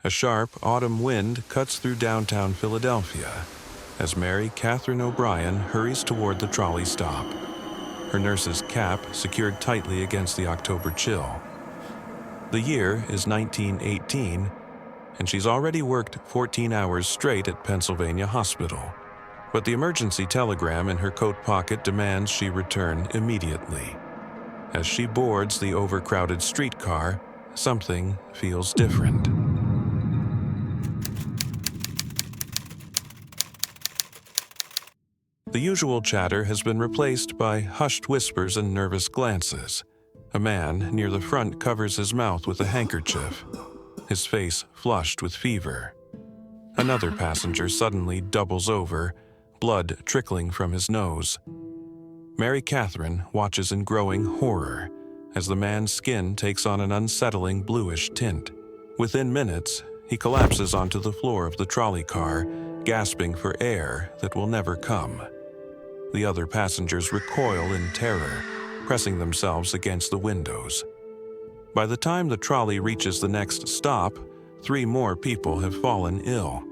A sharp autumn wind cuts through downtown Philadelphia as Mary Catherine O'Brien hurries toward the trolley stop, her nurse's cap secured tightly against the October chill. The year is 1918, and she's already worked 14 hours straight at Pennsylvania Hospital. But the emergency telegram in her coat pocket demands she return immediately. As she boards the overcrowded streetcar, something feels different. The usual chatter has been replaced by hushed whispers and nervous glances. A man near the front covers his mouth with a handkerchief, his face flushed with fever. Another passenger suddenly doubles over, blood trickling from his nose. Mary Catherine watches in growing horror as the man's skin takes on an unsettling bluish tint. Within minutes, he collapses onto the floor of the trolley car, gasping for air that will never come. The other passengers recoil in terror, pressing themselves against the windows. By the time the trolley reaches the next stop, 3 more people have fallen ill.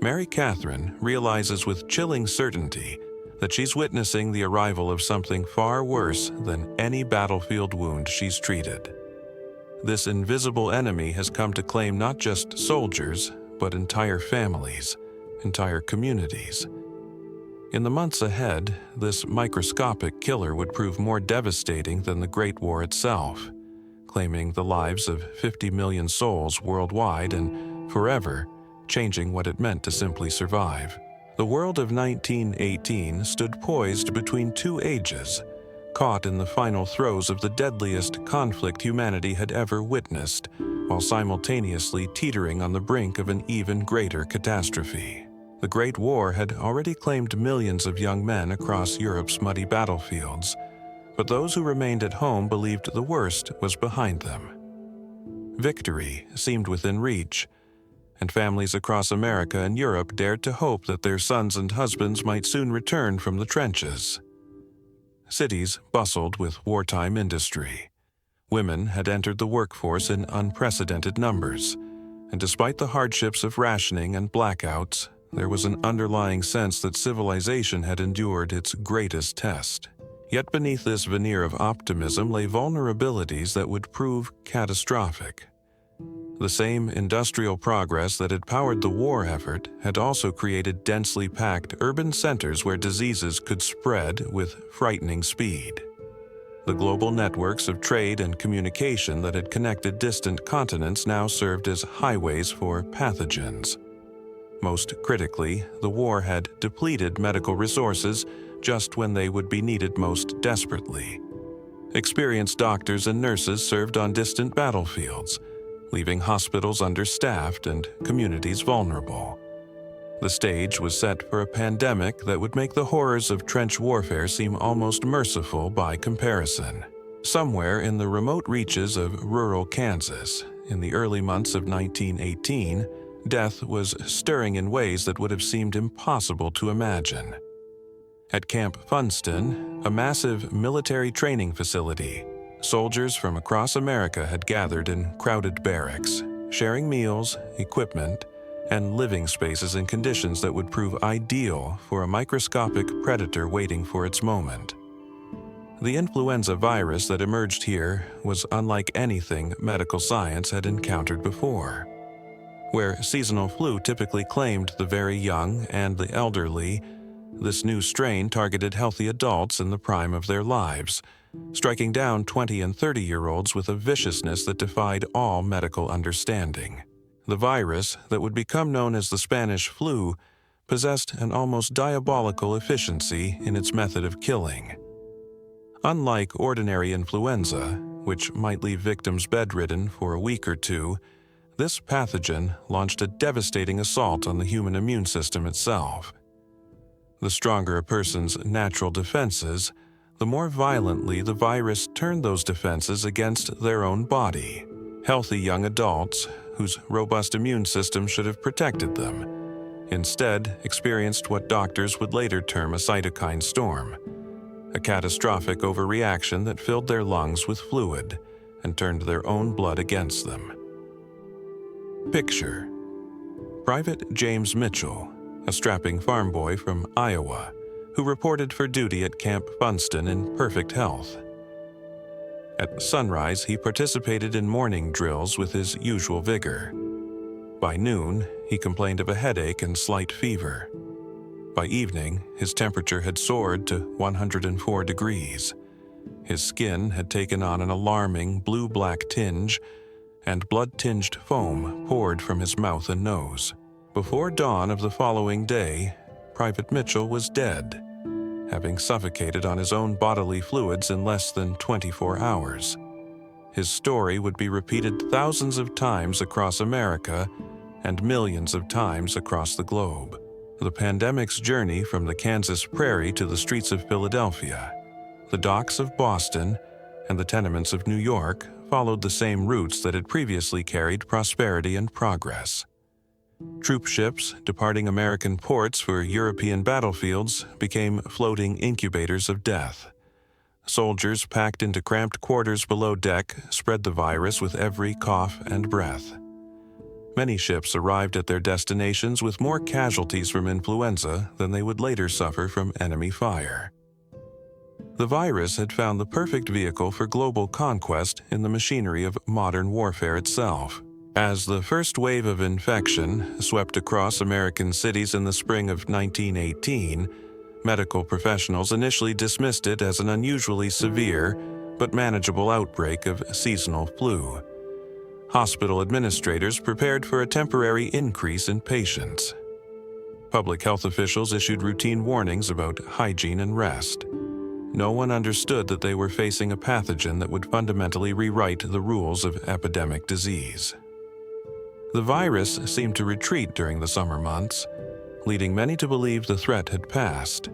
Mary Catherine realizes with chilling certainty that she's witnessing the arrival of something far worse than any battlefield wound she's treated. This invisible enemy has come to claim not just soldiers, but entire families, entire communities. In the months ahead, this microscopic killer would prove more devastating than the Great War itself, claiming the lives of 50 million souls worldwide and forever changing what it meant to simply survive. The world of 1918 stood poised between 2 ages, caught in the final throes of the deadliest conflict humanity had ever witnessed, while simultaneously teetering on the brink of an even greater catastrophe. The Great War had already claimed millions of young men across Europe's muddy battlefields, but those who remained at home believed the worst was behind them. Victory seemed within reach, and families across America and Europe dared to hope that their sons and husbands might soon return from the trenches. Cities bustled with wartime industry. Women had entered the workforce in unprecedented numbers, and despite the hardships of rationing and blackouts, there was an underlying sense that civilization had endured its greatest test. Yet beneath this veneer of optimism lay vulnerabilities that would prove catastrophic. The same industrial progress that had powered the war effort had also created densely packed urban centers where diseases could spread with frightening speed. The global networks of trade and communication that had connected distant continents now served as highways for pathogens. Most critically, the war had depleted medical resources just when they would be needed most desperately. Experienced doctors and nurses served on distant battlefields, leaving hospitals understaffed and communities vulnerable. The stage was set for a pandemic that would make the horrors of trench warfare seem almost merciful by comparison. Somewhere in the remote reaches of rural Kansas, in the early months of 1918, death was stirring in ways that would have seemed impossible to imagine. At Camp Funston, a massive military training facility, soldiers from across America had gathered in crowded barracks, sharing meals, equipment, and living spaces in conditions that would prove ideal for a microscopic predator waiting for its moment. The influenza virus that emerged here was unlike anything medical science had encountered before. Where seasonal flu typically claimed the very young and the elderly, this new strain targeted healthy adults in the prime of their lives, striking down 20 and 30-year-olds with a viciousness that defied all medical understanding. The virus that would become known as the Spanish flu possessed an almost diabolical efficiency in its method of killing. Unlike ordinary influenza, which might leave victims bedridden for a week or two, this pathogen launched a devastating assault on the human immune system itself. The stronger a person's natural defenses, the more violently the virus turned those defenses against their own body. Healthy young adults, whose robust immune system should have protected them, instead experienced what doctors would later term a cytokine storm, a catastrophic overreaction that filled their lungs with fluid and turned their own blood against them. Picture: Private James Mitchell, a strapping farm boy from Iowa, who reported for duty at Camp Funston in perfect health. At sunrise, he participated in morning drills with his usual vigor. By noon, he complained of a headache and slight fever. By evening, his temperature had soared to 104 degrees. His skin had taken on an alarming blue-black tinge, and blood-tinged foam poured from his mouth and nose. Before dawn of the following day, Private Mitchell was dead, having suffocated on his own bodily fluids in less than 24 hours. His story would be repeated thousands of times across America and millions of times across the globe. The pandemic's journey from the Kansas prairie to the streets of Philadelphia, the docks of Boston, and the tenements of New York followed the same routes that had previously carried prosperity and progress. Troop ships departing American ports for European battlefields became floating incubators of death. Soldiers packed into cramped quarters below deck spread the virus with every cough and breath. Many ships arrived at their destinations with more casualties from influenza than they would later suffer from enemy fire. The virus had found the perfect vehicle for global conquest in the machinery of modern warfare itself. As the first wave of infection swept across American cities in the spring of 1918, medical professionals initially dismissed it as an unusually severe but manageable outbreak of seasonal flu. Hospital administrators prepared for a temporary increase in patients. Public health officials issued routine warnings about hygiene and rest. No one understood that they were facing a pathogen that would fundamentally rewrite the rules of epidemic disease. The virus seemed to retreat during the summer months, leading many to believe the threat had passed.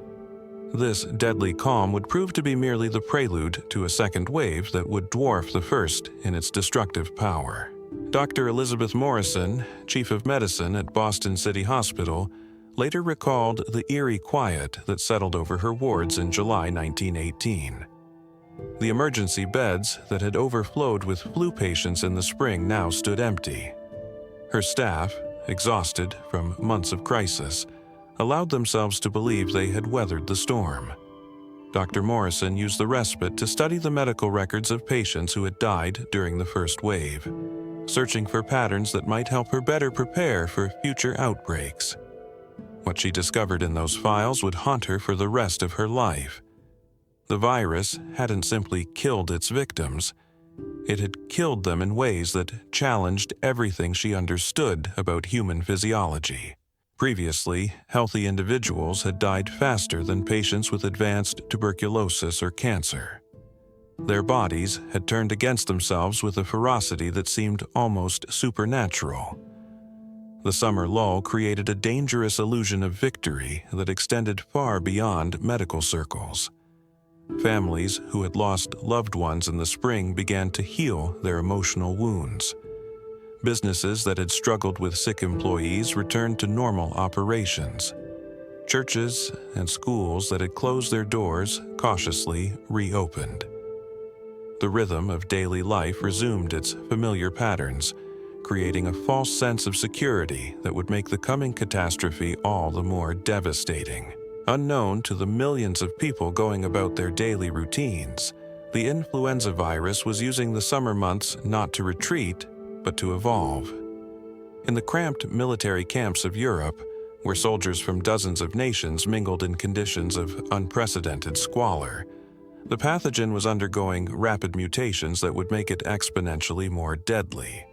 This deadly calm would prove to be merely the prelude to a second wave that would dwarf the first in its destructive power. Dr. Elizabeth Morrison, chief of medicine at Boston City Hospital, later recalled the eerie quiet that settled over her wards in July 1918. The emergency beds that had overflowed with flu patients in the spring now stood empty. Her staff, exhausted from months of crisis, allowed themselves to believe they had weathered the storm. Dr. Morrison used the respite to study the medical records of patients who had died during the first wave, searching for patterns that might help her better prepare for future outbreaks. What she discovered in those files would haunt her for the rest of her life. The virus hadn't simply killed its victims. It had killed them in ways that challenged everything she understood about human physiology. Previously, healthy individuals had died faster than patients with advanced tuberculosis or cancer. Their bodies had turned against themselves with a ferocity that seemed almost supernatural. The summer lull created a dangerous illusion of victory that extended far beyond medical circles. Families who had lost loved ones in the spring began to heal their emotional wounds. Businesses that had struggled with sick employees returned to normal operations. Churches and schools that had closed their doors cautiously reopened. The rhythm of daily life resumed its familiar patterns, creating a false sense of security that would make the coming catastrophe all the more devastating. Unknown to the millions of people going about their daily routines, the influenza virus was using the summer months not to retreat, but to evolve. In the cramped military camps of Europe, where soldiers from dozens of nations mingled in conditions of unprecedented squalor, the pathogen was undergoing rapid mutations that would make it exponentially more deadly.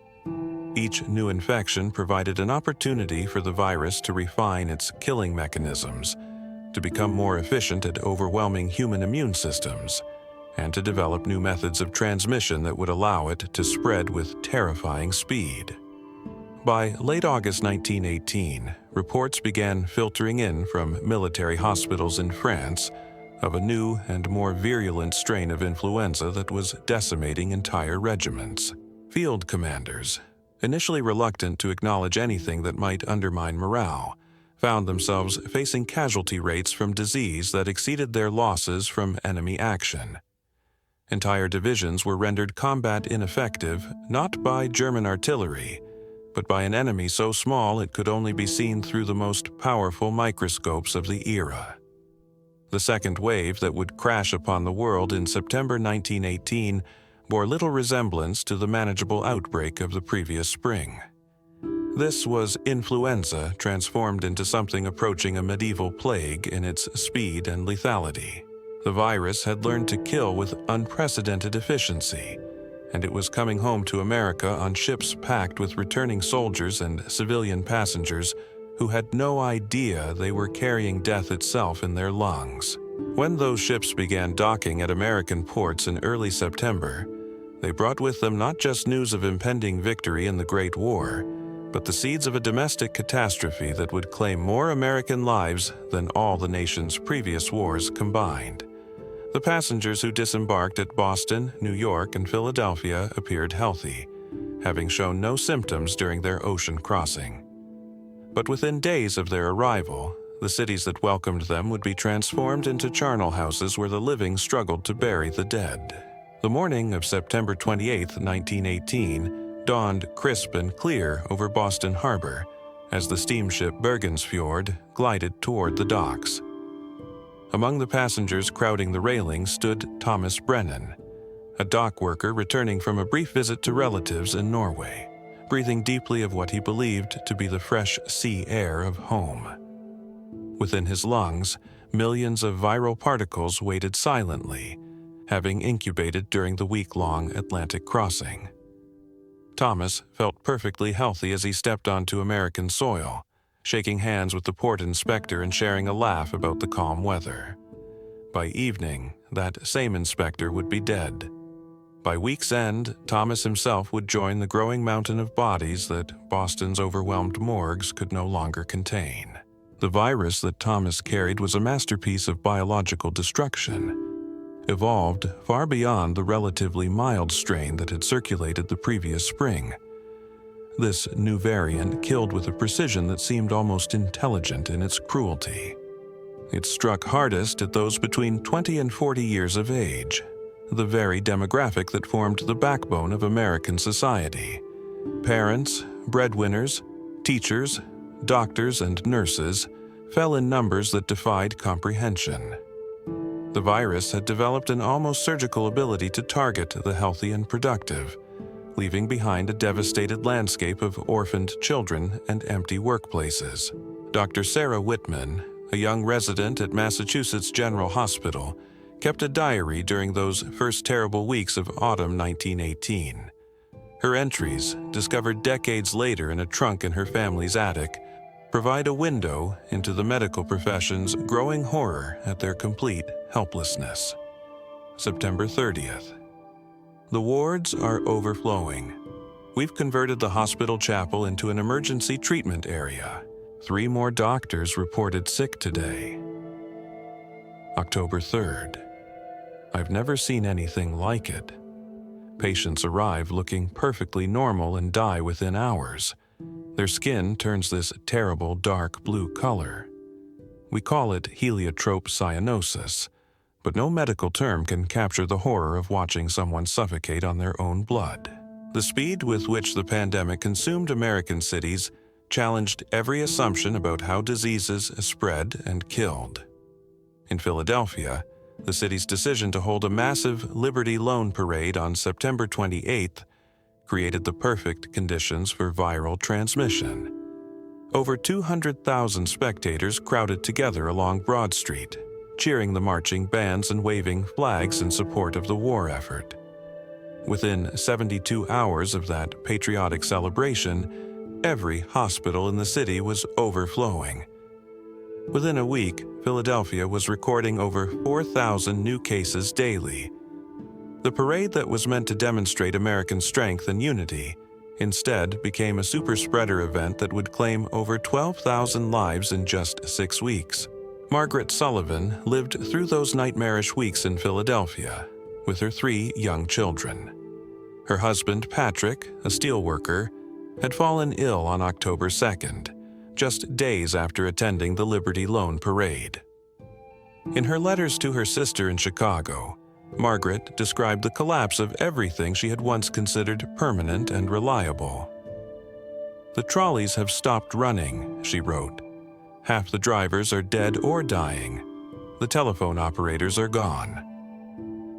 Each new infection provided an opportunity for the virus to refine its killing mechanisms, to become more efficient at overwhelming human immune systems, and to develop new methods of transmission that would allow it to spread with terrifying speed. By late August 1918, reports began filtering in from military hospitals in France of a new and more virulent strain of influenza that was decimating entire regiments. Field commanders, initially reluctant to acknowledge anything that might undermine morale, found themselves facing casualty rates from disease that exceeded their losses from enemy action. Entire divisions were rendered combat ineffective not by German artillery, but by an enemy so small it could only be seen through the most powerful microscopes of the era. The second wave that would crash upon the world in September 1918 bore little resemblance to the manageable outbreak of the previous spring. This was influenza transformed into something approaching a medieval plague in its speed and lethality. The virus had learned to kill with unprecedented efficiency, and it was coming home to America on ships packed with returning soldiers and civilian passengers who had no idea they were carrying death itself in their lungs. When those ships began docking at American ports in early September, they brought with them not just news of impending victory in the Great War, but the seeds of a domestic catastrophe that would claim more American lives than all the nation's previous wars combined. The passengers who disembarked at Boston, New York, and Philadelphia appeared healthy, having shown no symptoms during their ocean crossing. But within days of their arrival, the cities that welcomed them would be transformed into charnel houses where the living struggled to bury the dead. The morning of September 28, 1918, dawned crisp and clear over Boston Harbor as the steamship Bergensfjord glided toward the docks. Among the passengers crowding the railing stood Thomas Brennan, a dock worker returning from a brief visit to relatives in Norway, breathing deeply of what he believed to be the fresh sea air of home. Within his lungs, millions of viral particles waited silently, having incubated during the week-long Atlantic crossing. Thomas felt perfectly healthy as he stepped onto American soil, shaking hands with the port inspector and sharing a laugh about the calm weather. By evening, that same inspector would be dead. By week's end, Thomas himself would join the growing mountain of bodies that Boston's overwhelmed morgues could no longer contain. The virus that Thomas carried was a masterpiece of biological destruction, evolved far beyond the relatively mild strain that had circulated the previous spring. This new variant killed with a precision that seemed almost intelligent in its cruelty. It struck hardest at those between 20 and 40 years of age, the very demographic that formed the backbone of American society. Parents, breadwinners, teachers, doctors, and nurses fell in numbers that defied comprehension. The virus had developed an almost surgical ability to target the healthy and productive, leaving behind a devastated landscape of orphaned children and empty workplaces. Dr. Sarah Whitman, a young resident at Massachusetts General Hospital, kept a diary during those first terrible weeks of autumn 1918. Her entries, discovered decades later in a trunk in her family's attic, provide a window into the medical profession's growing horror at their complete helplessness. September 30th. The wards are overflowing. We've converted the hospital chapel into an emergency treatment area. 3 more doctors reported sick today. October 3rd. I've never seen anything like it. Patients arrive looking perfectly normal and die within hours. Their skin turns this terrible dark blue color. We call it heliotrope cyanosis, but no medical term can capture the horror of watching someone suffocate on their own blood. The speed with which the pandemic consumed American cities challenged every assumption about how diseases spread and killed. In Philadelphia, the city's decision to hold a massive Liberty Loan Parade on September 28th created the perfect conditions for viral transmission. Over 200,000 spectators crowded together along Broad Street, cheering the marching bands and waving flags in support of the war effort. Within 72 hours of that patriotic celebration, every hospital in the city was overflowing. Within a week, Philadelphia was recording over 4,000 new cases daily. The parade that was meant to demonstrate American strength and unity instead became a super-spreader event that would claim over 12,000 lives in just 6 weeks. Margaret Sullivan lived through those nightmarish weeks in Philadelphia with her 3 young children. Her husband, Patrick, a steelworker, had fallen ill on October 2nd, just days after attending the Liberty Loan Parade. In her letters to her sister in Chicago, Margaret described the collapse of everything she had once considered permanent and reliable. "The trolleys have stopped running," she wrote. "Half the drivers are dead or dying. The telephone operators are gone.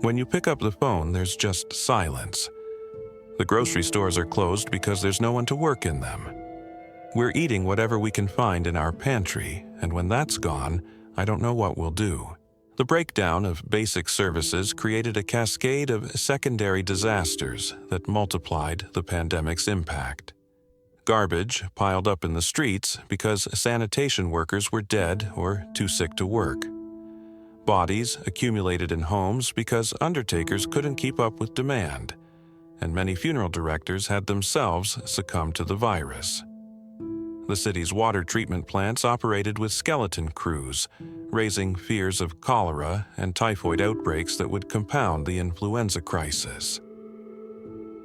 When you pick up the phone, there's just silence. The grocery stores are closed because there's no one to work in them. We're eating whatever we can find in our pantry, and when that's gone, I don't know what we'll do." The breakdown of basic services created a cascade of secondary disasters that multiplied the pandemic's impact. Garbage piled up in the streets because sanitation workers were dead or too sick to work. Bodies accumulated in homes because undertakers couldn't keep up with demand, and many funeral directors had themselves succumbed to the virus. The city's water treatment plants operated with skeleton crews, raising fears of cholera and typhoid outbreaks that would compound the influenza crisis.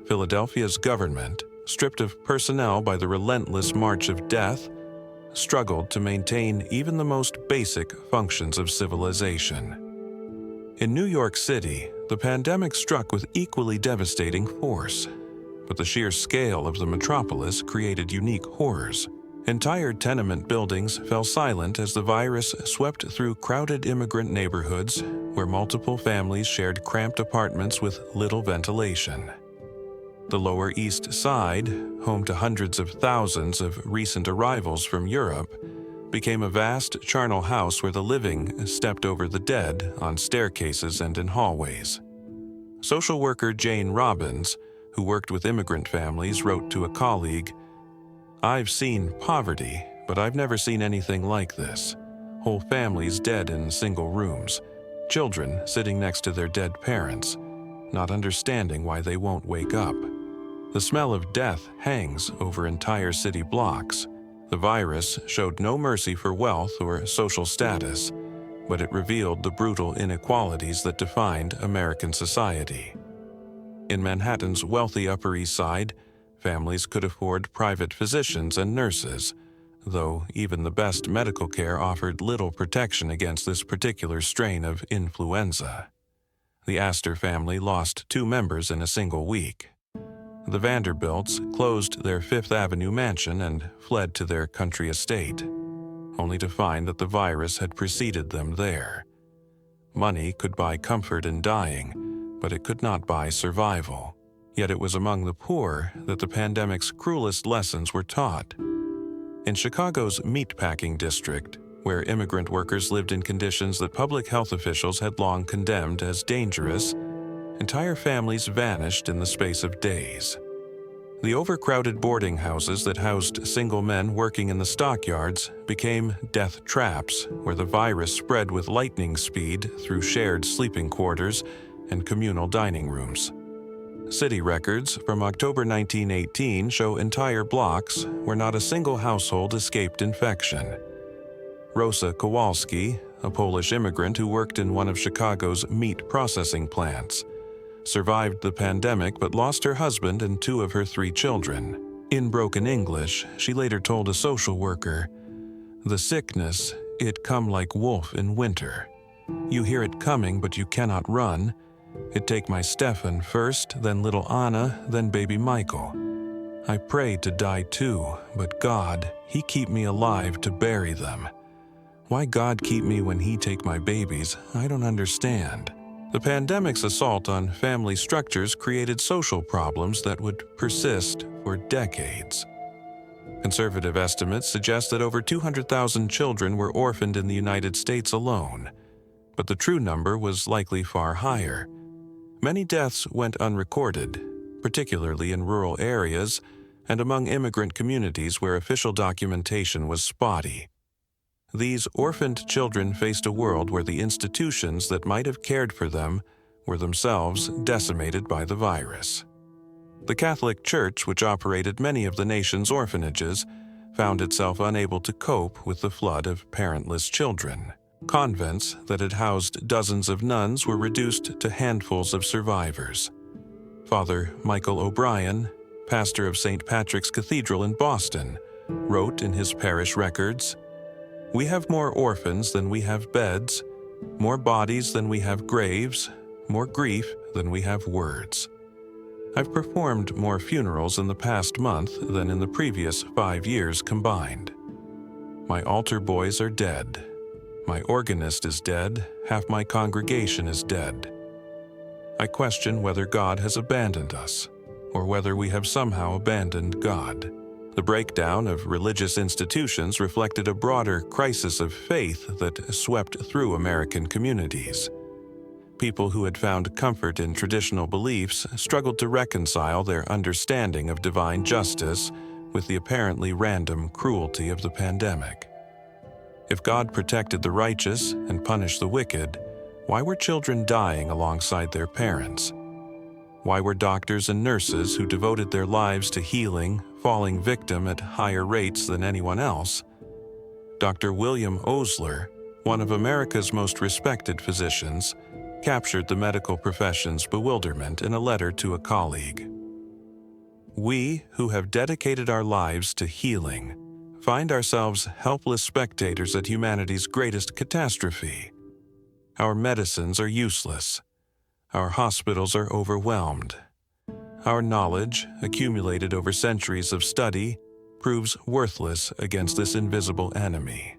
Philadelphia's government, stripped of personnel by the relentless march of death, struggled to maintain even the most basic functions of civilization. In New York City, the pandemic struck with equally devastating force, but the sheer scale of the metropolis created unique horrors. Entire tenement buildings fell silent as the virus swept through crowded immigrant neighborhoods where multiple families shared cramped apartments with little ventilation. The Lower East Side, home to hundreds of thousands of recent arrivals from Europe, became a vast charnel house where the living stepped over the dead on staircases and in hallways. Social worker Jane Robbins, who worked with immigrant families, wrote to a colleague, "I've seen poverty, but I've never seen anything like this. Whole families dead in single rooms, children sitting next to their dead parents, not understanding why they won't wake up. The smell of death hangs over entire city blocks. The virus showed no mercy for wealth or social status, but it revealed the brutal inequalities that defined American society." In Manhattan's wealthy Upper East Side, families could afford private physicians and nurses, though even the best medical care offered little protection against this particular strain of influenza. The Astor family lost 2 members in a single week. The Vanderbilts closed their Fifth Avenue mansion and fled to their country estate, only to find that the virus had preceded them there. Money could buy comfort in dying, but it could not buy survival. Yet it was among the poor that the pandemic's cruelest lessons were taught. In Chicago's meatpacking district, where immigrant workers lived in conditions that public health officials had long condemned as dangerous, entire families vanished in the space of days. The overcrowded boarding houses that housed single men working in the stockyards became death traps where the virus spread with lightning speed through shared sleeping quarters and communal dining rooms. City records from October 1918 show entire blocks where not a single household escaped infection. Rosa Kowalski, a Polish immigrant who worked in one of Chicago's meat processing plants, survived the pandemic but lost her husband and 2 of her 3 children. In broken English, she later told a social worker, "The sickness, it come like wolf in winter. You hear it coming but you cannot run. It take my Stefan first, then little Anna, then baby Michael. I prayed to die too, but God, He keep me alive to bury them. Why God keep me when He take my babies, I don't understand." The pandemic's assault on family structures created social problems that would persist for decades. Conservative estimates suggest that over 200,000 children were orphaned in the United States alone, but the true number was likely far higher. Many deaths went unrecorded, particularly in rural areas and among immigrant communities where official documentation was spotty. These orphaned children faced a world where the institutions that might have cared for them were themselves decimated by the virus. The Catholic Church, which operated many of the nation's orphanages, found itself unable to cope with the flood of parentless children. Convents that had housed dozens of nuns were reduced to handfuls of survivors. Father Michael O'Brien, pastor of St. Patrick's Cathedral in Boston, wrote in his parish records, "We have more orphans than we have beds, more bodies than we have graves, more grief than we have words." I've performed more funerals in the past month than in the previous 5 years combined. My altar boys are dead. My organist is dead. Half my congregation is dead. I question whether God has abandoned us, or whether we have somehow abandoned God. The breakdown of religious institutions reflected a broader crisis of faith that swept through American communities. People who had found comfort in traditional beliefs struggled to reconcile their understanding of divine justice with the apparently random cruelty of the pandemic. If God protected the righteous and punished the wicked, why were children dying alongside their parents? Why were doctors and nurses who devoted their lives to healing falling victim at higher rates than anyone else? Dr. William Osler, one of America's most respected physicians, captured the medical profession's bewilderment in a letter to a colleague. We, who have dedicated our lives to healing, find ourselves helpless spectators at humanity's greatest catastrophe. Our medicines are useless. Our hospitals are overwhelmed. Our knowledge, accumulated over centuries of study, proves worthless against this invisible enemy.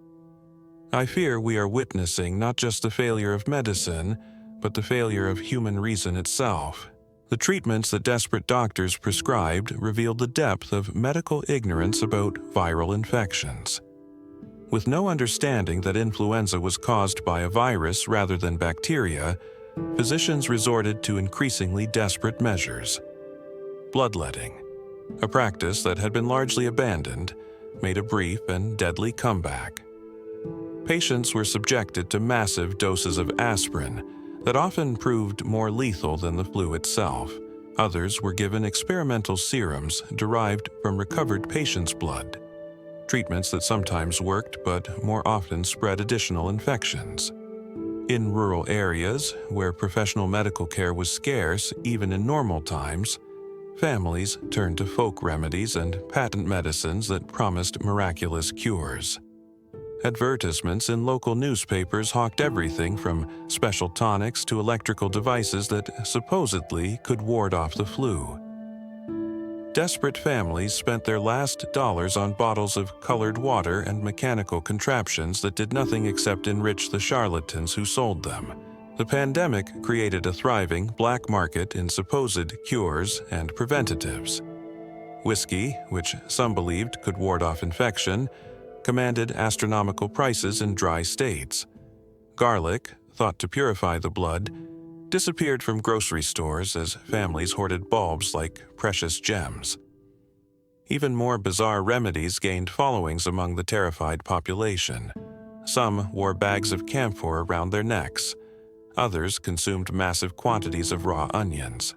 I fear we are witnessing not just the failure of medicine, but the failure of human reason itself. The treatments that desperate doctors prescribed revealed the depth of medical ignorance about viral infections. With no understanding that influenza was caused by a virus rather than bacteria, physicians resorted to increasingly desperate measures. Bloodletting, a practice that had been largely abandoned, made a brief and deadly comeback. Patients were subjected to massive doses of aspirin that often proved more lethal than the flu itself. Others were given experimental serums derived from recovered patients' blood, treatments that sometimes worked but more often spread additional infections. In rural areas, where professional medical care was scarce even in normal times, families turned to folk remedies and patent medicines that promised miraculous cures. Advertisements in local newspapers hawked everything from special tonics to electrical devices that supposedly could ward off the flu. Desperate families spent their last dollars on bottles of colored water and mechanical contraptions that did nothing except enrich the charlatans who sold them. The pandemic created a thriving black market in supposed cures and preventatives. Whiskey, which some believed could ward off infection, commanded astronomical prices in dry states. Garlic, thought to purify the blood, disappeared from grocery stores as families hoarded bulbs like precious gems. Even more bizarre remedies gained followings among the terrified population. Some wore bags of camphor around their necks. Others consumed massive quantities of raw onions.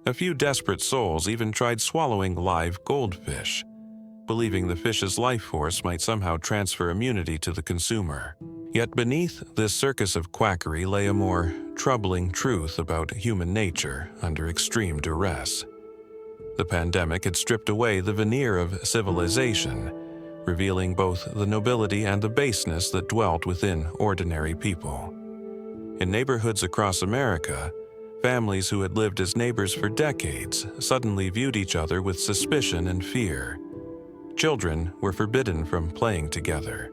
A few desperate souls even tried swallowing live goldfish, believing the fish's life force might somehow transfer immunity to the consumer. Yet beneath this circus of quackery lay a more troubling truth about human nature under extreme duress. The pandemic had stripped away the veneer of civilization, revealing both the nobility and the baseness that dwelt within ordinary people. In neighborhoods across America, families who had lived as neighbors for decades suddenly viewed each other with suspicion and fear. Children were forbidden from playing together.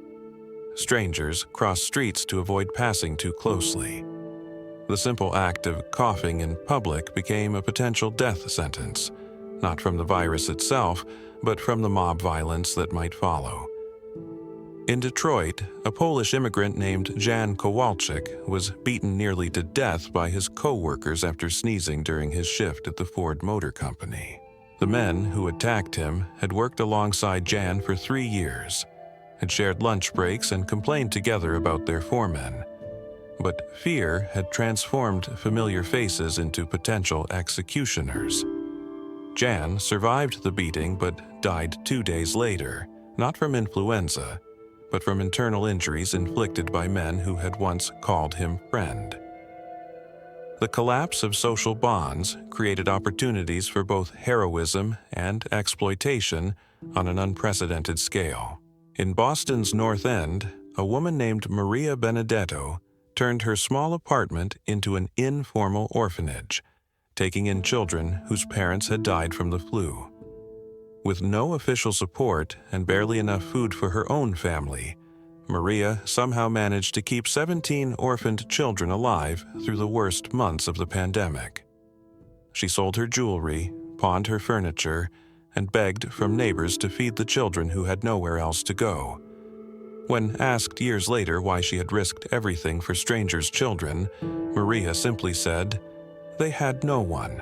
Strangers crossed streets to avoid passing too closely. The simple act of coughing in public became a potential death sentence, not from the virus itself, but from the mob violence that might follow. In Detroit, a Polish immigrant named Jan Kowalczyk was beaten nearly to death by his co-workers after sneezing during his shift at the Ford Motor Company. The men who attacked him had worked alongside Jan for 3 years, had shared lunch breaks and complained together about their foremen. But fear had transformed familiar faces into potential executioners. Jan survived the beating but died 2 days later, not from influenza, but from internal injuries inflicted by men who had once called him friend. The collapse of social bonds created opportunities for both heroism and exploitation on an unprecedented scale. In Boston's North End, a woman named Maria Benedetto turned her small apartment into an informal orphanage, taking in children whose parents had died from the flu. With no official support and barely enough food for her own family, Maria somehow managed to keep 17 orphaned children alive through the worst months of the pandemic. She sold her jewelry, pawned her furniture, and begged from neighbors to feed the children who had nowhere else to go. When asked years later why she had risked everything for strangers' children, Maria simply said, "They had no one.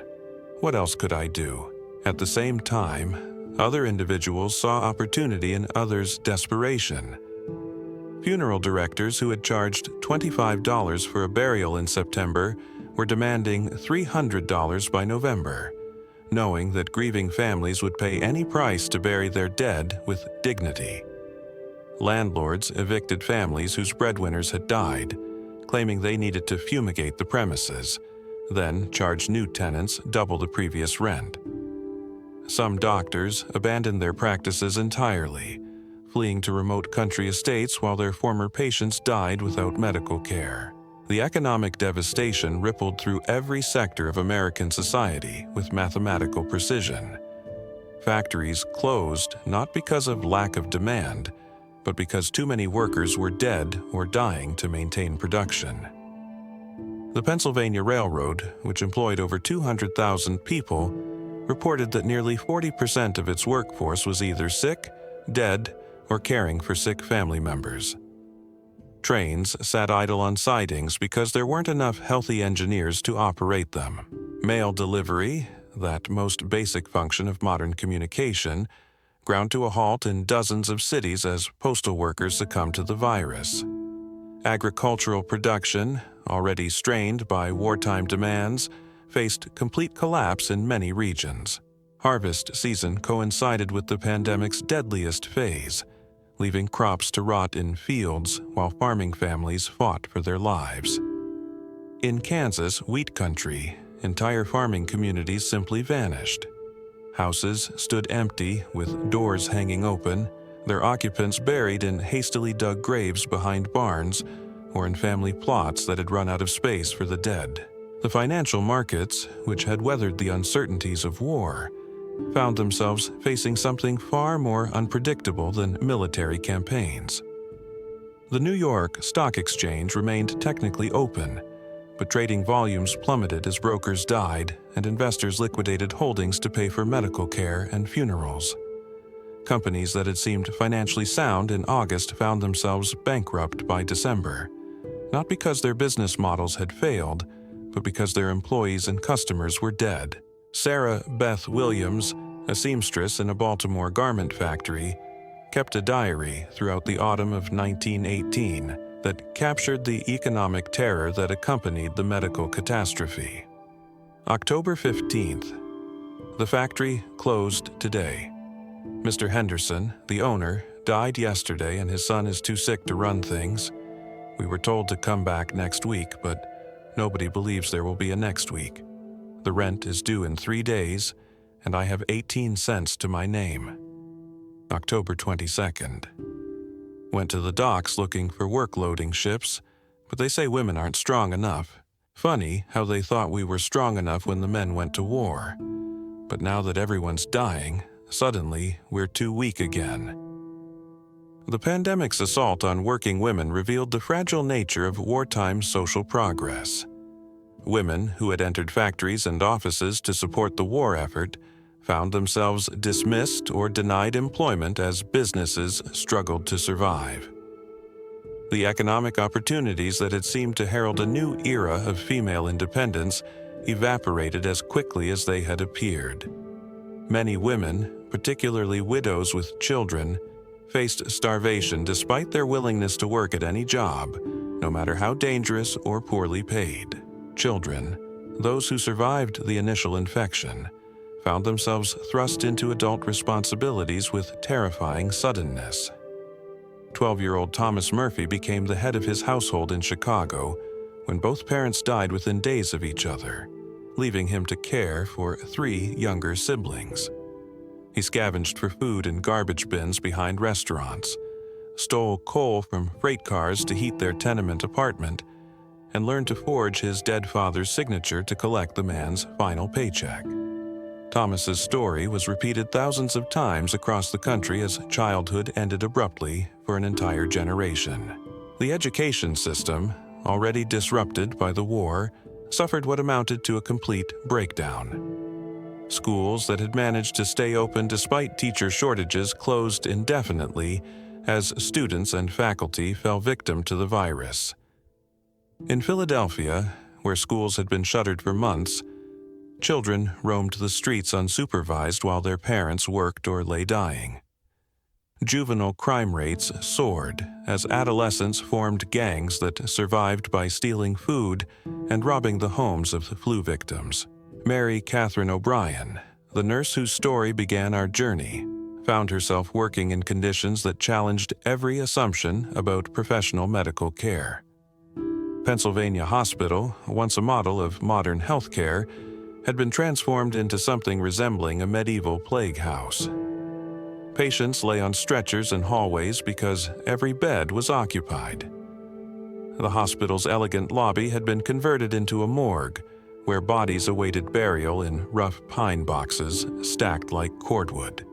What else could I do?" At the same time, other individuals saw opportunity in others' desperation. Funeral directors who had charged $25 for a burial in September were demanding $300 by November, knowing that grieving families would pay any price to bury their dead with dignity. Landlords evicted families whose breadwinners had died, claiming they needed to fumigate the premises, then charge new tenants double the previous rent. Some doctors abandoned their practices entirely, fleeing to remote country estates while their former patients died without medical care. The economic devastation rippled through every sector of American society with mathematical precision. Factories closed not because of lack of demand, but because too many workers were dead or dying to maintain production. The Pennsylvania Railroad, which employed over 200,000 people, reported that nearly 40% of its workforce was either sick, dead, or caring for sick family members. Trains sat idle on sidings because there weren't enough healthy engineers to operate them. Mail delivery, that most basic function of modern communication, ground to a halt in dozens of cities as postal workers succumbed to the virus. Agricultural production, already strained by wartime demands, faced complete collapse in many regions. Harvest season coincided with the pandemic's deadliest phase, leaving crops to rot in fields while farming families fought for their lives. In Kansas, wheat country, entire farming communities simply vanished. Houses stood empty with doors hanging open, their occupants buried in hastily dug graves behind barns or in family plots that had run out of space for the dead. The financial markets, which had weathered the uncertainties of war, found themselves facing something far more unpredictable than military campaigns. The New York Stock Exchange remained technically open, but trading volumes plummeted as brokers died and investors liquidated holdings to pay for medical care and funerals. Companies that had seemed financially sound in August found themselves bankrupt by December, not because their business models had failed, but because their employees and customers were dead. Sarah Beth Williams, a seamstress in a Baltimore garment factory, kept a diary throughout the autumn of 1918 that captured the economic terror that accompanied the medical catastrophe. October 15th. The factory closed today. Mr. Henderson, the owner, died yesterday and his son is too sick to run things. We were told to come back next week, but nobody believes there will be a next week. The rent is due in 3 days, and I have 18 cents to my name. October 22nd. Went to the docks looking for work-loading ships, but they say women aren't strong enough. Funny how they thought we were strong enough when the men went to war. But now that everyone's dying, suddenly we're too weak again. The pandemic's assault on working women revealed the fragile nature of wartime social progress. Women who had entered factories and offices to support the war effort found themselves dismissed or denied employment as businesses struggled to survive. The economic opportunities that had seemed to herald a new era of female independence evaporated as quickly as they had appeared. Many women, particularly widows with children, faced starvation despite their willingness to work at any job, no matter how dangerous or poorly paid. Children, those who survived the initial infection, found themselves thrust into adult responsibilities with terrifying suddenness. 12-year-old Thomas Murphy became the head of his household in Chicago when both parents died within days of each other, leaving him to care for 3 younger siblings. He scavenged for food in garbage bins behind restaurants, stole coal from freight cars to heat their tenement apartment, and learned to forge his dead father's signature to collect the man's final paycheck. Thomas's story was repeated thousands of times across the country as childhood ended abruptly for an entire generation. The education system, already disrupted by the war, suffered what amounted to a complete breakdown. Schools that had managed to stay open despite teacher shortages closed indefinitely as students and faculty fell victim to the virus. In Philadelphia, where schools had been shuttered for months, children roamed the streets unsupervised while their parents worked or lay dying. Juvenile crime rates soared as adolescents formed gangs that survived by stealing food and robbing the homes of the flu victims. Mary Catherine O'Brien, the nurse whose story began our journey, found herself working in conditions that challenged every assumption about professional medical care. Pennsylvania Hospital, once a model of modern healthcare, had been transformed into something resembling a medieval plague house. Patients lay on stretchers in hallways because every bed was occupied. The hospital's elegant lobby had been converted into a morgue, where bodies awaited burial in rough pine boxes stacked like cordwood.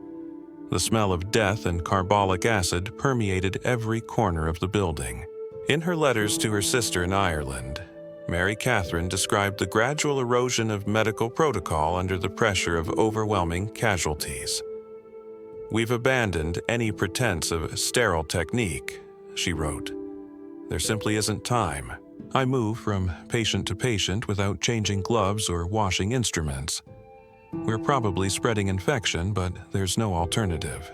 The smell of death and carbolic acid permeated every corner of the building. In her letters to her sister in Ireland, Mary Catherine described the gradual erosion of medical protocol under the pressure of overwhelming casualties. "We've abandoned any pretense of sterile technique," she wrote. "There simply isn't time. I move from patient to patient without changing gloves or washing instruments. We're probably spreading infection, but there's no alternative.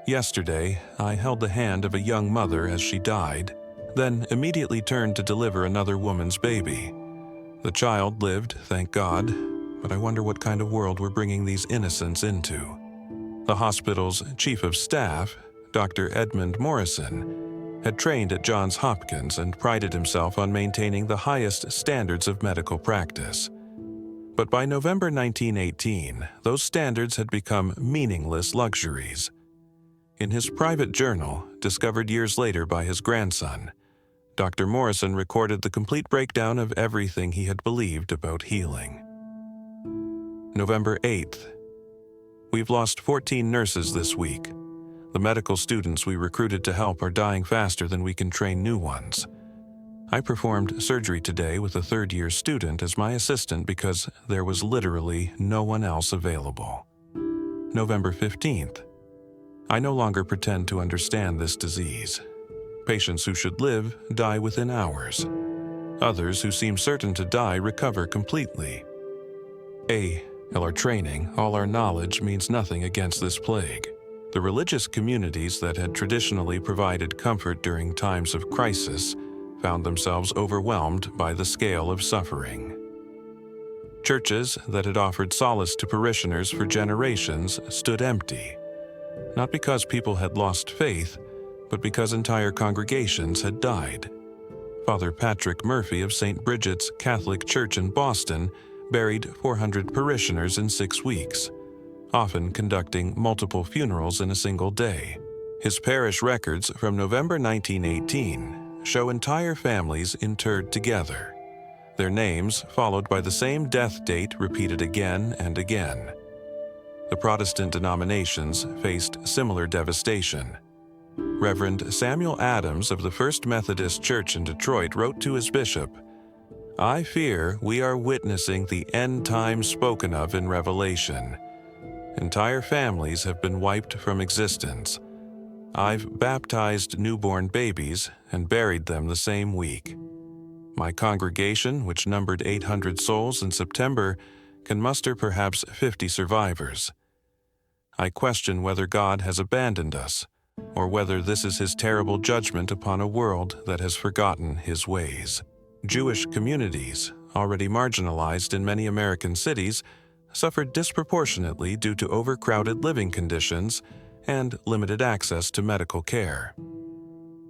Yesterday, I held the hand of a young mother as she died, then immediately turned to deliver another woman's baby. The child lived, thank God, but I wonder what kind of world we're bringing these innocents into." The hospital's chief of staff, Dr. Edmund Morrison, had trained at Johns Hopkins and prided himself on maintaining the highest standards of medical practice. But by November 1918, those standards had become meaningless luxuries. In his private journal, discovered years later by his grandson, Dr. Morrison recorded the complete breakdown of everything he had believed about healing. November 8th. We've lost 14 nurses this week. The medical students we recruited to help are dying faster than we can train new ones. I performed surgery today with a third-year student as my assistant because there was literally no one else available. November 15th. I no longer pretend to understand this disease. Patients who should live die within hours. Others who seem certain to die recover completely. Our training, all our knowledge means nothing against this plague. The religious communities that had traditionally provided comfort during times of crisis found themselves overwhelmed by the scale of suffering. Churches that had offered solace to parishioners for generations stood empty, not because people had lost faith, but because entire congregations had died. Father Patrick Murphy of St. Bridget's Catholic Church in Boston buried 400 parishioners in 6 weeks, often conducting multiple funerals in a single day. His parish records from November 1918 show entire families interred together, their names followed by the same death date repeated again and again. The Protestant denominations faced similar devastation. Reverend Samuel Adams of the First Methodist Church in Detroit wrote to his bishop, "I fear we are witnessing the end times spoken of in Revelation. Entire families have been wiped from existence. I've baptized newborn babies and buried them the same week. My congregation, which numbered 800 souls in September, can muster perhaps 50 survivors. I question whether God has abandoned us, or whether this is his terrible judgment upon a world that has forgotten his ways." Jewish communities, already marginalized in many American cities, suffered disproportionately due to overcrowded living conditions and limited access to medical care.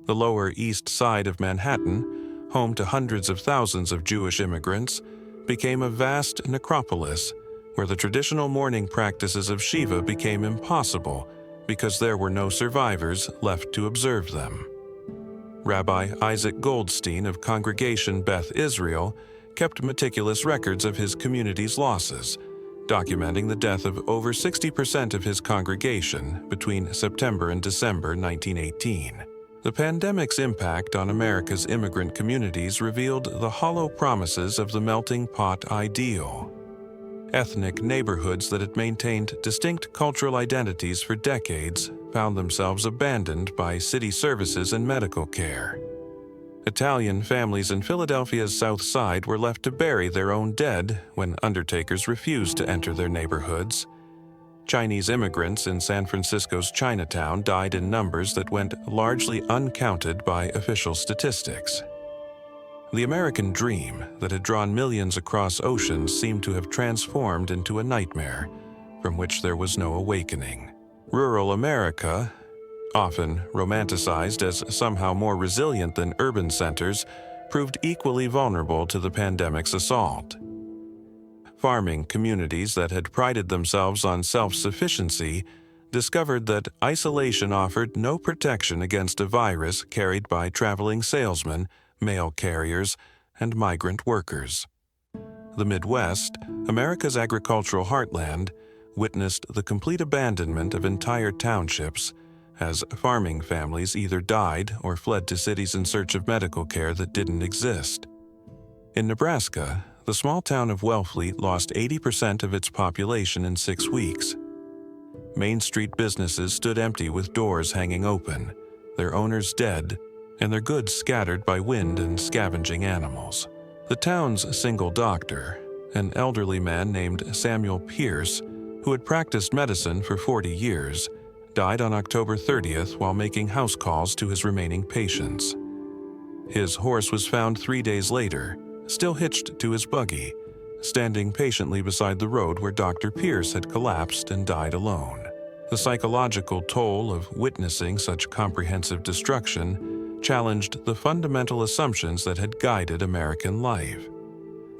The Lower East Side of Manhattan, home to hundreds of thousands of Jewish immigrants, became a vast necropolis where the traditional mourning practices of Shiva became impossible because there were no survivors left to observe them. Rabbi Isaac Goldstein of Congregation Beth Israel kept meticulous records of his community's losses, documenting the death of over 60% of his congregation between September and December 1918. The pandemic's impact on America's immigrant communities revealed the hollow promises of the melting pot ideal. Ethnic neighborhoods that had maintained distinct cultural identities for decades found themselves abandoned by city services and medical care. Italian families in Philadelphia's South Side were left to bury their own dead when undertakers refused to enter their neighborhoods. Chinese immigrants in San Francisco's Chinatown died in numbers that went largely uncounted by official statistics. The American dream that had drawn millions across oceans seemed to have transformed into a nightmare from which there was no awakening. Rural America, often romanticized as somehow more resilient than urban centers, proved equally vulnerable to the pandemic's assault. Farming communities that had prided themselves on self-sufficiency discovered that isolation offered no protection against a virus carried by traveling salesmen, mail carriers, and migrant workers. The Midwest, America's agricultural heartland, witnessed the complete abandonment of entire townships as farming families either died or fled to cities in search of medical care that didn't exist. In Nebraska, the small town of Wellfleet lost 80% of its population in 6 weeks. Main Street businesses stood empty with doors hanging open, their owners dead, and their goods scattered by wind and scavenging animals. The town's single doctor, an elderly man named Samuel Pierce, who had practiced medicine for 40 years, died on October 30th while making house calls to his remaining patients. His horse was found 3 days later, still hitched to his buggy, standing patiently beside the road where Dr. Pierce had collapsed and died alone. The psychological toll of witnessing such comprehensive destruction challenged the fundamental assumptions that had guided American life.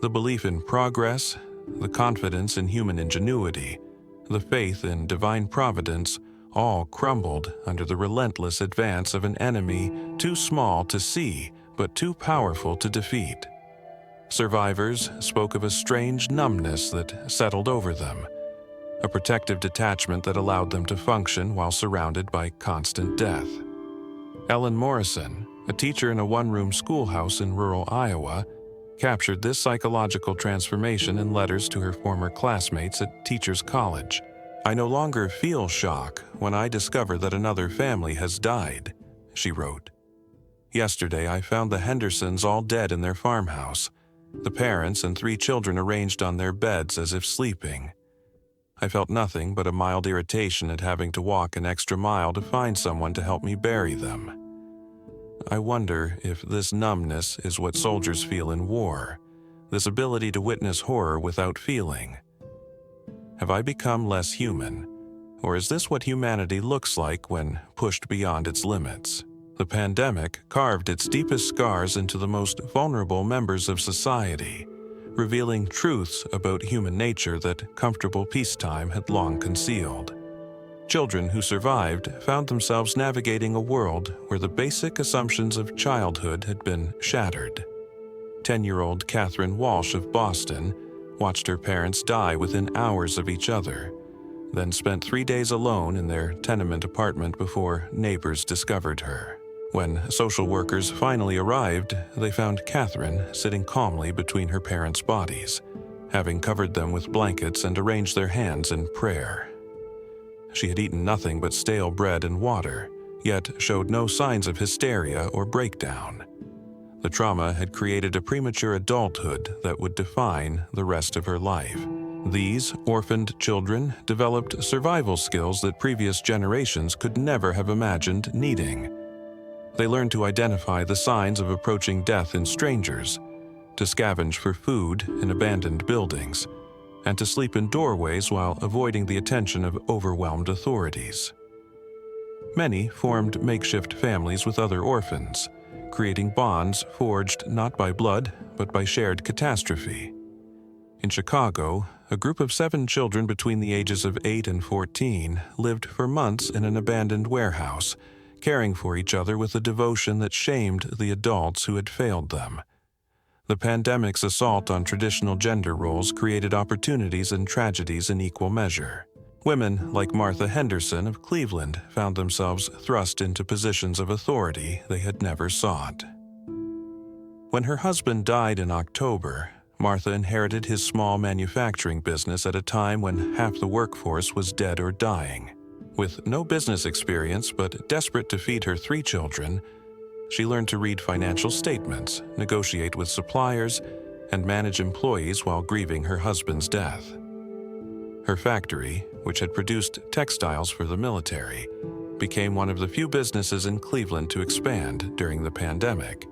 The belief in progress, the confidence in human ingenuity, the faith in divine providence all crumbled under the relentless advance of an enemy too small to see but too powerful to defeat. Survivors spoke of a strange numbness that settled over them, a protective detachment that allowed them to function while surrounded by constant death. Ellen Morrison, a teacher in a one-room schoolhouse in rural Iowa, captured this psychological transformation in letters to her former classmates at Teachers College. "I no longer feel shock when I discover that another family has died," she wrote. "Yesterday I found the Hendersons all dead in their farmhouse, the parents and 3 children arranged on their beds as if sleeping. I felt nothing but a mild irritation at having to walk an extra mile to find someone to help me bury them. I wonder if this numbness is what soldiers feel in war, this ability to witness horror without feeling. Have I become less human, or is this what humanity looks like when pushed beyond its limits?" The pandemic carved its deepest scars into the most vulnerable members of society, revealing truths about human nature that comfortable peacetime had long concealed. Children who survived found themselves navigating a world where the basic assumptions of childhood had been shattered. 10-year-old Catherine Walsh of Boston watched her parents die within hours of each other, then spent 3 days alone in their tenement apartment before neighbors discovered her. When social workers finally arrived, they found Catherine sitting calmly between her parents' bodies, having covered them with blankets and arranged their hands in prayer. She had eaten nothing but stale bread and water, yet showed no signs of hysteria or breakdown. The trauma had created a premature adulthood that would define the rest of her life. These orphaned children developed survival skills that previous generations could never have imagined needing. They learned to identify the signs of approaching death in strangers, to scavenge for food in abandoned buildings, and to sleep in doorways while avoiding the attention of overwhelmed authorities. Many formed makeshift families with other orphans, creating bonds forged not by blood but by shared catastrophe. In Chicago, a group of 7 children between the ages of 8 and 14 lived for months in an abandoned warehouse, caring for each other with a devotion that shamed the adults who had failed them. The pandemic's assault on traditional gender roles created opportunities and tragedies in equal measure. Women like Martha Henderson of Cleveland found themselves thrust into positions of authority they had never sought. When her husband died in October, Martha inherited his small manufacturing business at a time when half the workforce was dead or dying. With no business experience but desperate to feed her 3 children, she learned to read financial statements, negotiate with suppliers, and manage employees while grieving her husband's death. Her factory, which had produced textiles for the military, became one of the few businesses in Cleveland to expand during the pandemic,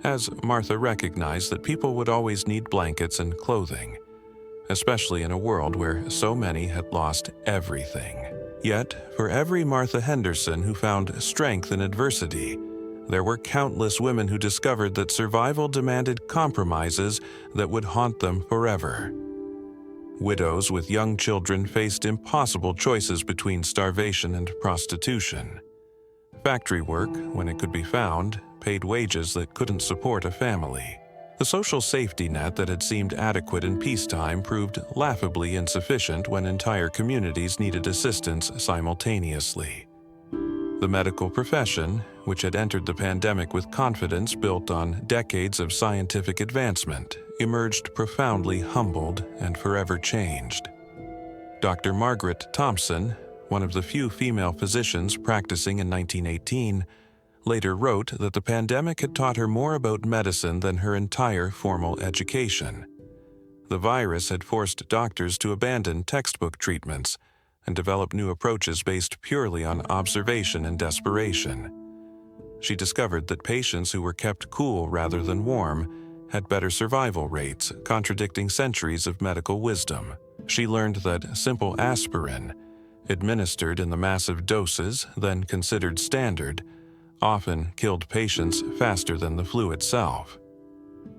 as Martha recognized that people would always need blankets and clothing, especially in a world where so many had lost everything. Yet, for every Martha Henderson who found strength in adversity, there were countless women who discovered that survival demanded compromises that would haunt them forever. Widows with young children faced impossible choices between starvation and prostitution. Factory work, when it could be found, paid wages that couldn't support a family. The social safety net that had seemed adequate in peacetime proved laughably insufficient when entire communities needed assistance simultaneously. The medical profession, which had entered the pandemic with confidence built on decades of scientific advancement, emerged profoundly humbled and forever changed. Dr. Margaret Thompson, one of the few female physicians practicing in 1918, later wrote that the pandemic had taught her more about medicine than her entire formal education. The virus had forced doctors to abandon textbook treatments and develop new approaches based purely on observation and desperation. She discovered that patients who were kept cool rather than warm had better survival rates, contradicting centuries of medical wisdom. She learned that simple aspirin, administered in the massive doses then considered standard, often killed patients faster than the flu itself.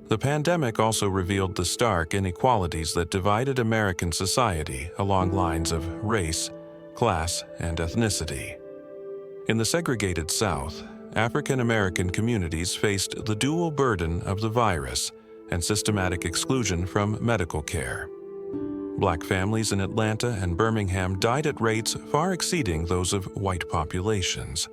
The pandemic also revealed the stark inequalities that divided American society along lines of race, class, and ethnicity. In the segregated South, African American communities faced the dual burden of the virus and systematic exclusion from medical care. Black families in Atlanta and Birmingham died at rates far exceeding those of white populations,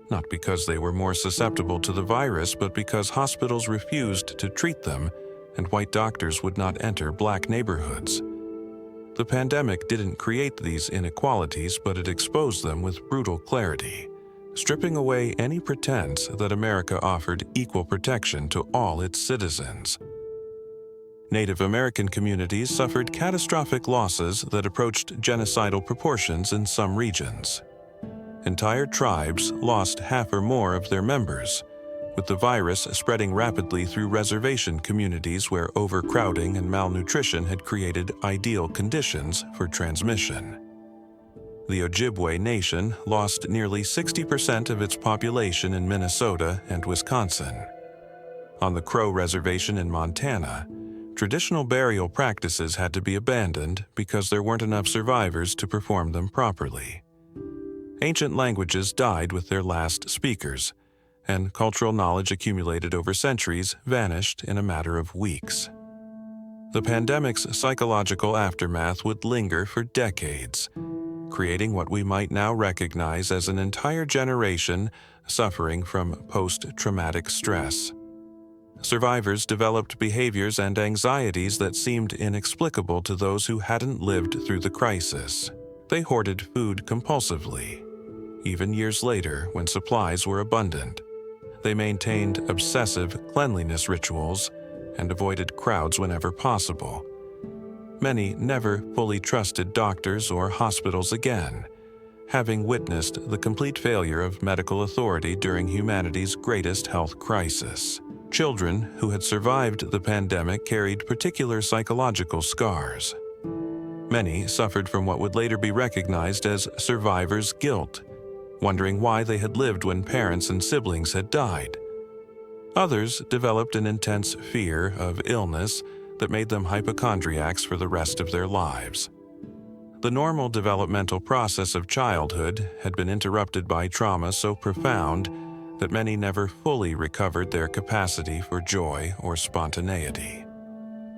not because they were more susceptible to the virus, but because hospitals refused to treat them and white doctors would not enter black neighborhoods. The pandemic didn't create these inequalities, but it exposed them with brutal clarity, stripping away any pretense that America offered equal protection to all its citizens. Native American communities suffered catastrophic losses that approached genocidal proportions in some regions. Entire tribes lost half or more of their members, with the virus spreading rapidly through reservation communities where overcrowding and malnutrition had created ideal conditions for transmission. The Ojibwe Nation lost nearly 60% of its population in Minnesota and Wisconsin. On the Crow Reservation in Montana, traditional burial practices had to be abandoned because there weren't enough survivors to perform them properly. Ancient languages died with their last speakers, and cultural knowledge accumulated over centuries vanished in a matter of weeks. The pandemic's psychological aftermath would linger for decades, creating what we might now recognize as an entire generation suffering from post-traumatic stress. Survivors developed behaviors and anxieties that seemed inexplicable to those who hadn't lived through the crisis. They hoarded food compulsively, even years later when supplies were abundant. They maintained obsessive cleanliness rituals and avoided crowds whenever possible. Many never fully trusted doctors or hospitals again, having witnessed the complete failure of medical authority during humanity's greatest health crisis. Children who had survived the pandemic carried particular psychological scars. Many suffered from what would later be recognized as survivor's guilt, wondering why they had lived when parents and siblings had died. Others developed an intense fear of illness that made them hypochondriacs for the rest of their lives. The normal developmental process of childhood had been interrupted by trauma so profound that many never fully recovered their capacity for joy or spontaneity.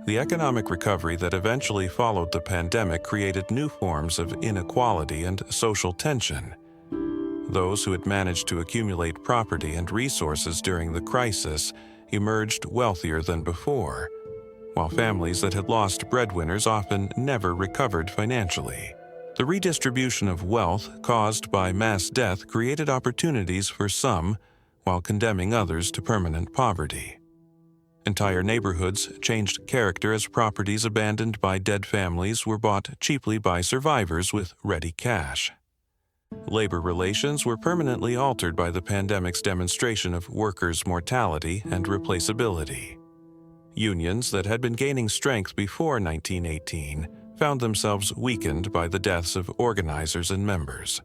The economic recovery that eventually followed the pandemic created new forms of inequality and social tension. Those who had managed to accumulate property and resources during the crisis emerged wealthier than before, while families that had lost breadwinners often never recovered financially. The redistribution of wealth caused by mass death created opportunities for some, while condemning others to permanent poverty. Entire neighborhoods changed character as properties abandoned by dead families were bought cheaply by survivors with ready cash. Labor relations were permanently altered by the pandemic's demonstration of workers' mortality and replaceability. Unions that had been gaining strength before 1918 found themselves weakened by the deaths of organizers and members.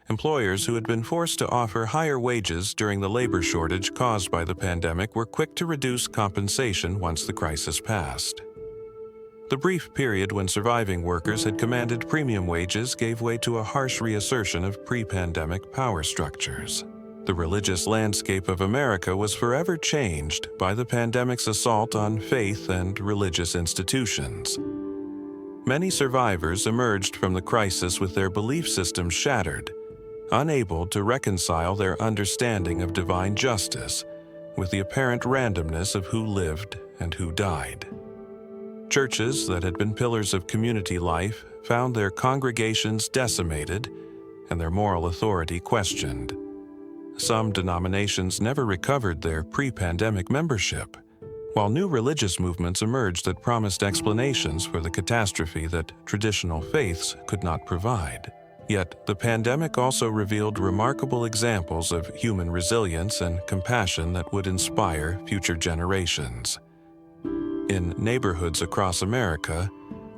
Employers who had been forced to offer higher wages during the labor shortage caused by the pandemic were quick to reduce compensation once the crisis passed. The brief period when surviving workers had commanded premium wages gave way to a harsh reassertion of pre-pandemic power structures. The religious landscape of America was forever changed by the pandemic's assault on faith and religious institutions. Many survivors emerged from the crisis with their belief systems shattered, unable to reconcile their understanding of divine justice with the apparent randomness of who lived and who died. Churches that had been pillars of community life found their congregations decimated and their moral authority questioned. Some denominations never recovered their pre-pandemic membership, while new religious movements emerged that promised explanations for the catastrophe that traditional faiths could not provide. Yet, the pandemic also revealed remarkable examples of human resilience and compassion that would inspire future generations. In neighborhoods across America,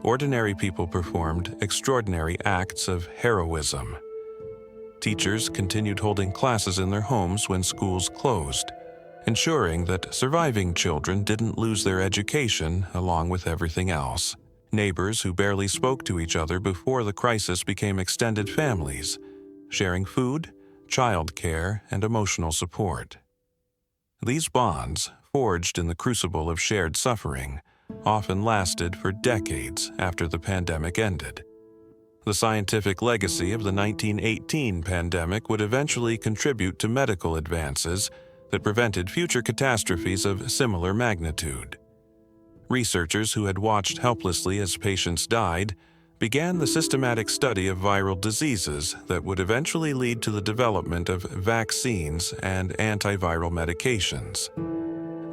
ordinary people performed extraordinary acts of heroism. Teachers continued holding classes in their homes when schools closed, ensuring that surviving children didn't lose their education along with everything else. Neighbors who barely spoke to each other before the crisis became extended families, sharing food, childcare, and emotional support. These bonds, forged in the crucible of shared suffering, often lasted for decades after the pandemic ended. The scientific legacy of the 1918 pandemic would eventually contribute to medical advances that prevented future catastrophes of similar magnitude. Researchers who had watched helplessly as patients died began the systematic study of viral diseases that would eventually lead to the development of vaccines and antiviral medications.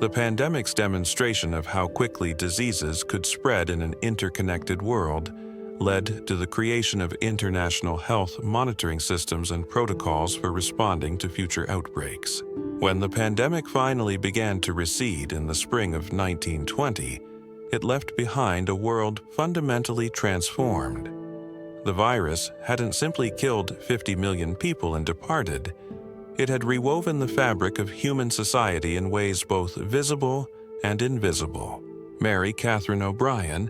The pandemic's demonstration of how quickly diseases could spread in an interconnected world led to the creation of international health monitoring systems and protocols for responding to future outbreaks. When the pandemic finally began to recede in the spring of 1920, it left behind a world fundamentally transformed. The virus hadn't simply killed 50 million people and departed. It had rewoven the fabric of human society in ways both visible and invisible. Mary Catherine O'Brien,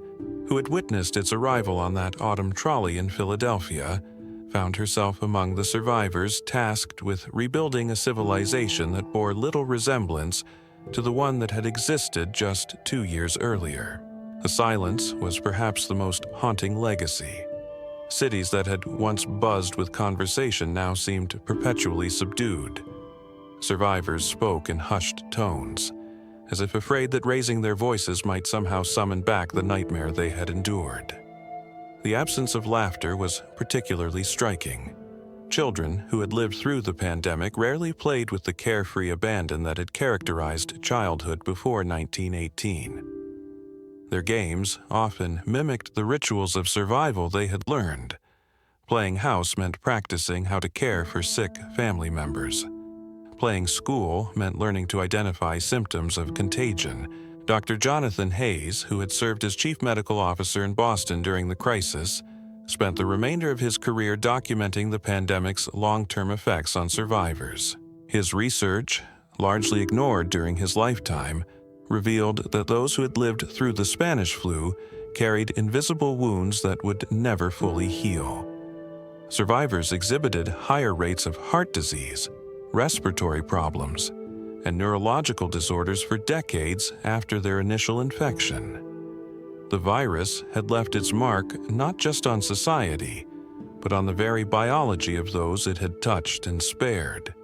who had witnessed its arrival on that autumn trolley in Philadelphia, found herself among the survivors tasked with rebuilding a civilization that bore little resemblance to the one that had existed just 2 years earlier. The silence was perhaps the most haunting legacy. Cities that had once buzzed with conversation now seemed perpetually subdued. Survivors spoke in hushed tones, as if afraid that raising their voices might somehow summon back the nightmare they had endured. The absence of laughter was particularly striking. Children who had lived through the pandemic rarely played with the carefree abandon that had characterized childhood before 1918. Their games often mimicked the rituals of survival they had learned. Playing house meant practicing how to care for sick family members. Playing school meant learning to identify symptoms of contagion. Dr. Jonathan Hayes, who had served as chief medical officer in Boston during the crisis, spent the remainder of his career documenting the pandemic's long-term effects on survivors. His research, largely ignored during his lifetime, revealed that those who had lived through the Spanish flu carried invisible wounds that would never fully heal. Survivors exhibited higher rates of heart disease, respiratory problems, and neurological disorders for decades after their initial infection. The virus had left its mark not just on society, but on the very biology of those it had touched and spared.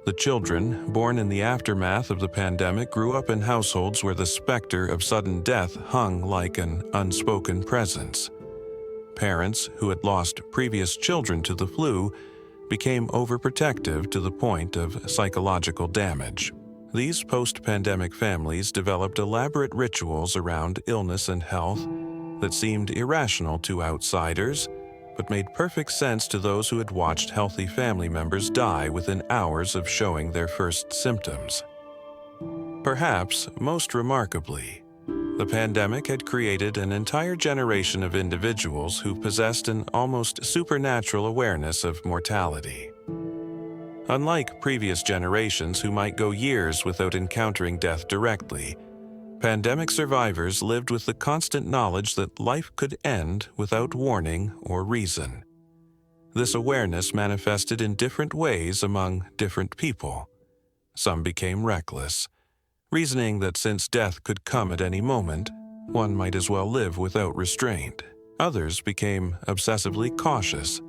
The children, born in the aftermath of the pandemic, grew up in households where the specter of sudden death hung like an unspoken presence. Parents who had lost previous children to the flu became overprotective to the point of psychological damage. These post-pandemic families developed elaborate rituals around illness and health that seemed irrational to outsiders, but made perfect sense to those who had watched healthy family members die within hours of showing their first symptoms. Perhaps most remarkably, the pandemic had created an entire generation of individuals who possessed an almost supernatural awareness of mortality. Unlike previous generations who might go years without encountering death directly, pandemic survivors lived with the constant knowledge that life could end without warning or reason. This awareness manifested in different ways among different people. Some became reckless, reasoning that since death could come at any moment, one might as well live without restraint. Others became obsessively cautious,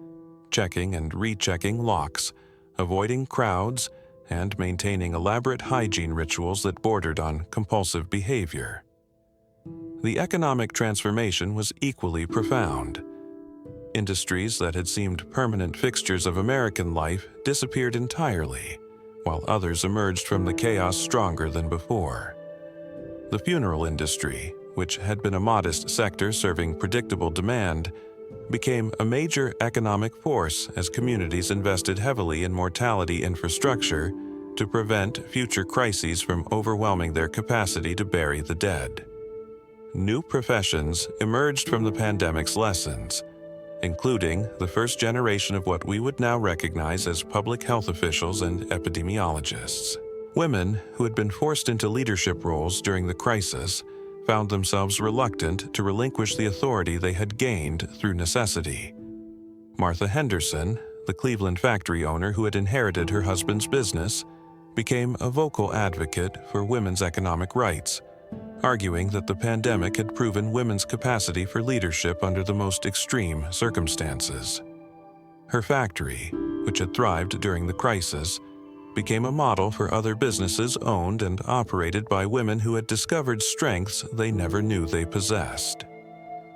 checking and rechecking locks, avoiding crowds, and maintaining elaborate hygiene rituals that bordered on compulsive behavior. The economic transformation was equally profound. Industries that had seemed permanent fixtures of American life disappeared entirely, while others emerged from the chaos stronger than before. The funeral industry, which had been a modest sector serving predictable demand, became a major economic force as communities invested heavily in mortality infrastructure to prevent future crises from overwhelming their capacity to bury the dead. New professions emerged from the pandemic's lessons, including the first generation of what we would now recognize as public health officials and epidemiologists. Women who had been forced into leadership roles during the crisis found themselves reluctant to relinquish the authority they had gained through necessity. Martha Henderson, the Cleveland factory owner who had inherited her husband's business, became a vocal advocate for women's economic rights, arguing that the pandemic had proven women's capacity for leadership under the most extreme circumstances. Her factory, which had thrived during the crisis, became a model for other businesses owned and operated by women who had discovered strengths they never knew they possessed.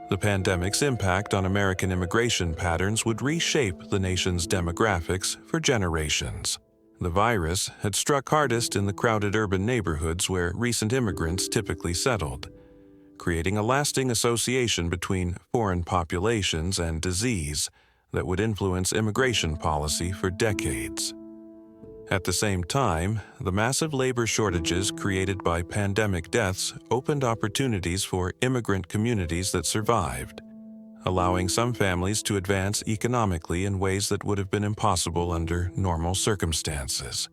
The pandemic's impact on American immigration patterns would reshape the nation's demographics for generations. The virus had struck hardest in the crowded urban neighborhoods where recent immigrants typically settled, creating a lasting association between foreign populations and disease that would influence immigration policy for decades. At the same time, the massive labor shortages created by pandemic deaths opened opportunities for immigrant communities that survived, allowing some families to advance economically in ways that would have been impossible under normal circumstances.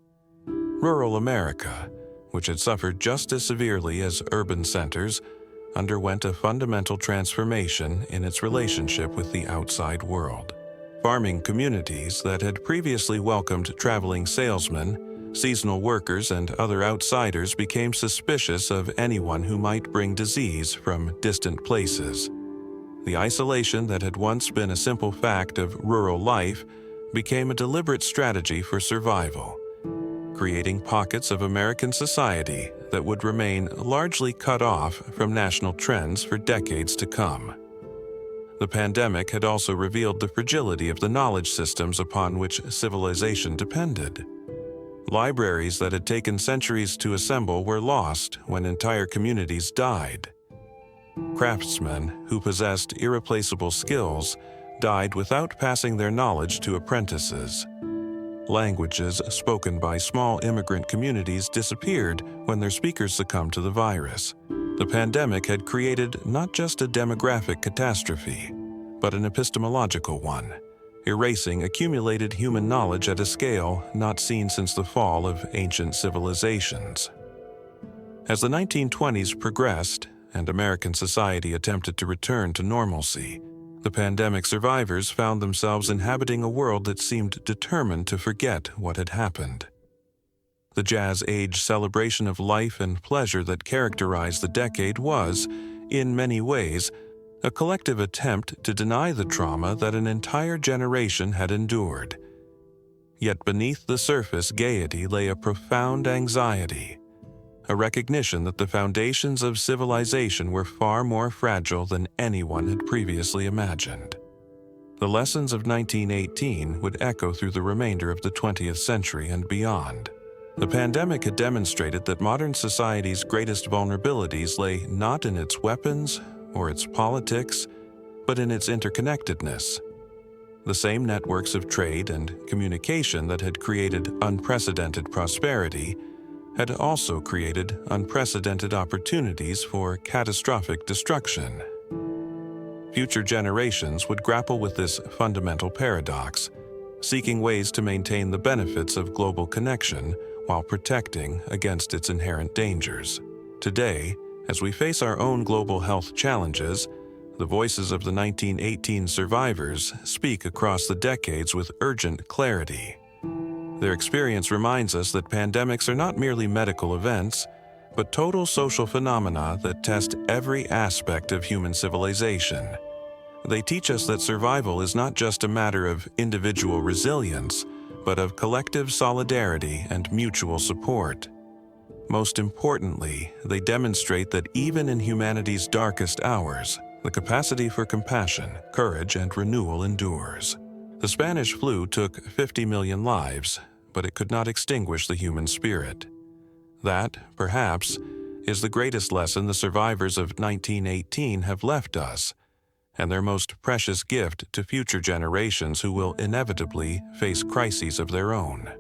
Rural America, which had suffered just as severely as urban centers, underwent a fundamental transformation in its relationship with the outside world. Farming communities that had previously welcomed traveling salesmen, seasonal workers, and other outsiders became suspicious of anyone who might bring disease from distant places. The isolation that had once been a simple fact of rural life became a deliberate strategy for survival, creating pockets of American society that would remain largely cut off from national trends for decades to come. The pandemic had also revealed the fragility of the knowledge systems upon which civilization depended. Libraries that had taken centuries to assemble were lost when entire communities died. Craftsmen who possessed irreplaceable skills died without passing their knowledge to apprentices. Languages spoken by small immigrant communities disappeared when their speakers succumbed to the virus. The pandemic had created not just a demographic catastrophe, but an epistemological one, erasing accumulated human knowledge at a scale not seen since the fall of ancient civilizations. As the 1920s progressed, and American society attempted to return to normalcy, the pandemic survivors found themselves inhabiting a world that seemed determined to forget what had happened. The Jazz Age celebration of life and pleasure that characterized the decade was, in many ways, a collective attempt to deny the trauma that an entire generation had endured. Yet beneath the surface gaiety lay a profound anxiety, a recognition that the foundations of civilization were far more fragile than anyone had previously imagined. The lessons of 1918 would echo through the remainder of the 20th century and beyond. The pandemic had demonstrated that modern society's greatest vulnerabilities lay not in its weapons or its politics, but in its interconnectedness. The same networks of trade and communication that had created unprecedented prosperity had also created unprecedented opportunities for catastrophic destruction. Future generations would grapple with this fundamental paradox, seeking ways to maintain the benefits of global connection while protecting against its inherent dangers. Today, as we face our own global health challenges, the voices of the 1918 survivors speak across the decades with urgent clarity. Their experience reminds us that pandemics are not merely medical events, but total social phenomena that test every aspect of human civilization. They teach us that survival is not just a matter of individual resilience, but of collective solidarity and mutual support. Most importantly, they demonstrate that even in humanity's darkest hours, the capacity for compassion, courage, and renewal endures. The Spanish flu took 50 million lives, but it could not extinguish the human spirit. That, perhaps, is the greatest lesson the survivors of 1918 have left us, and their most precious gift to future generations who will inevitably face crises of their own.